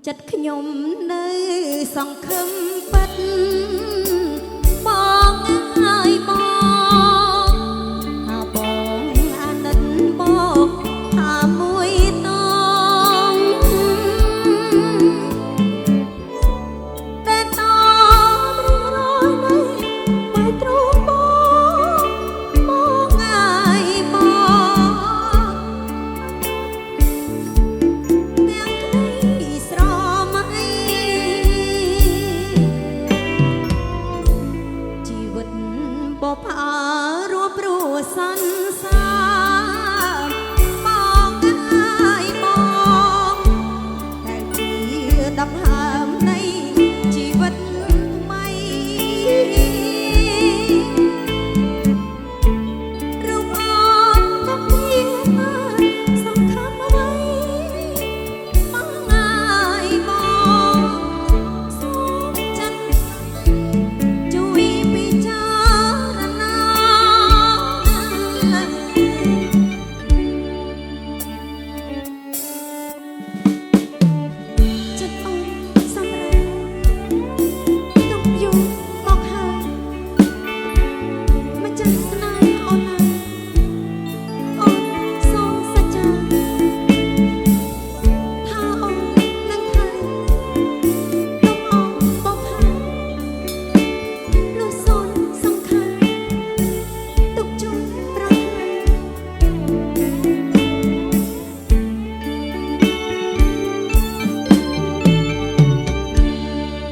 ចិត្តខ្ញុំនៅសង្ឃឹមពិតបងហើយបង នសាបងងាយបងតែជាដង្ហើមនៃជីវិតថ្មីរូបអូនក៏មានសង្ឃឹមអ្វីបងងាយបងសូមចិត្តជួយពិចារណា ចិត្តអូនសម្រាប់ទុកយូរមកហើយម្ចាស់ស្នេហ៍អូនហើយអូនសូមសច្ចាថាអូននឹងថែទុកអូនបបហើយលុះសូនសង្ខារទុកជូនប្រហើយ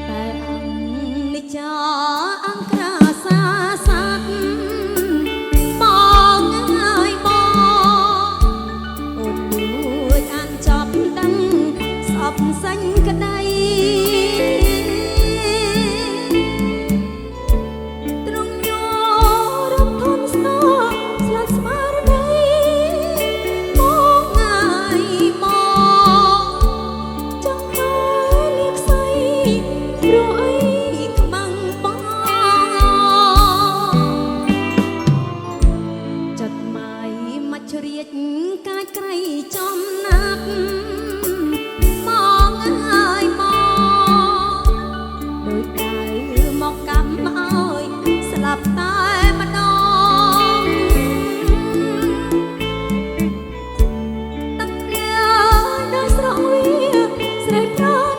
តែអង្គនិច្ចាអង្ក្រាសាស័កបងងាយបងអូនលួចអានចប់ដឹងសពសេញក្ដីទ្រង់ញរំធំស្នស្លាប់ស្មារតីបងងាយបងចង់ទៅលាកសៃព្រោះអីខ្មាំងបងចดหมายមកជ្រៀតកាចក្រៃចំណាប់បងងាយបងដូចដើរមកកម្មឲ្យស្លាប់តែម្ដងទឹកព្រាដល់ស្រងវាស្រែកប្រាណ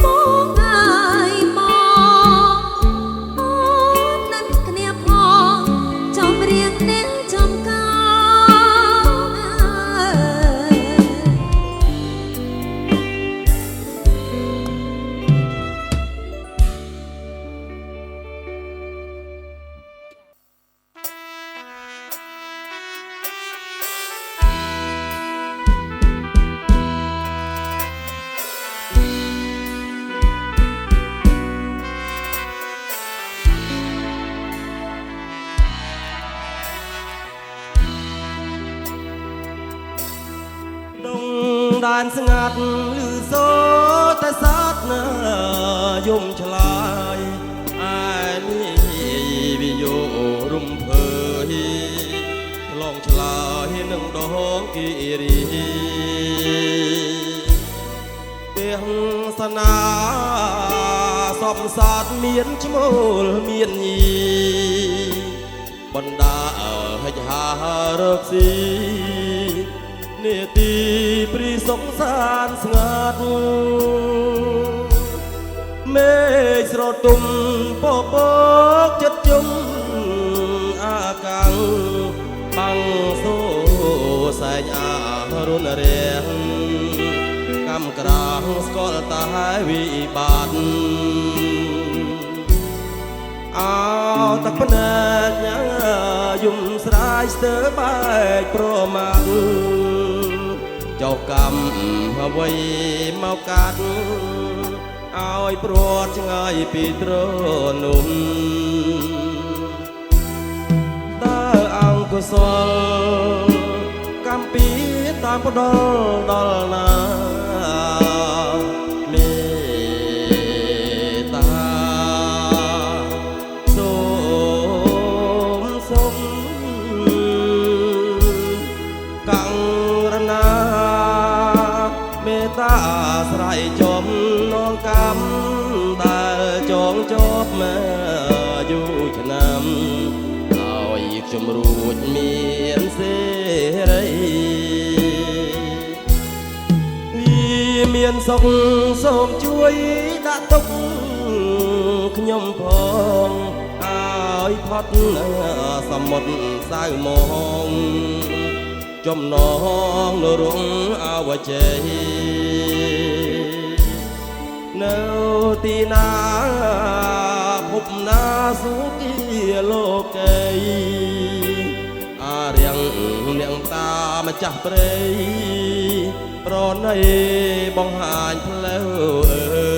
បងងាយបងអូននឹងគ្នាផងចំរៀងនាងចំកោ ដងដែនស្ងាត់ឮសូរតែសត្វណាយំឆ្លើយឯនេះវិយោរំភើយឆ្លងឆ្លើយនឹងដងគិរីពេលសនាសំសាទមានឈ្មោលមានញីបណ្ដាហិចហារកស៊ីនេតិព្រីសុខសានស្ងាត់មេឃស្រទុំពពកចិត្តជុំអាកាំងបាំងសូសែងអារុនរៀងកម្មក្រាងស្គាល់តែវិបាតអោទឹកភ្នែកញ៉ាយំស្រាយស្ទើរបែកប្រមាថចោកម្មអ្វីមកកាត់ឲ្យព្រាត់ឆ្ងាយពីត្រនំតើអង្គុសលកម្មពីតាមផ្ដល់ដល់ណាមេត្តាសូមសុំកាំងរណាមេត្តាស្រ័យចំនងកម្មដែលចងជាប់មកយូរឆ្នាំឲ្យខ្ញុំរួចមានសេរីវាមានសុខសូមជួយដាក់ទុកខ្ញុំផងឲ្យផុតសមុទ្រសៅមងចំណងនរងអវជ័យនៅទីណាភពណាសុគីលោកី អ្នកតាម្ចាស់ព្រៃប្រណីបង្ហាញផ្លូវ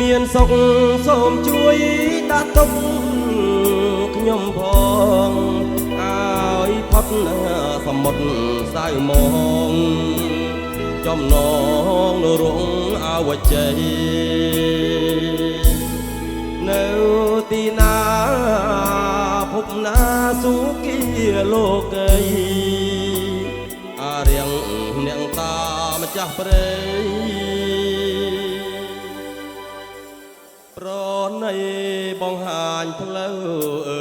មានសុខសូមជួយដាក់ទុកខ្ញុំផងឲ្យផុតសមុទ្រសៅមងចំណងនរងអវជ័យនៅទីណាភពណាសុគីលោកីអារៀងអ្នកតាម្ចាស់ព្រៃប្រណីបង្ហាញផ្លូវ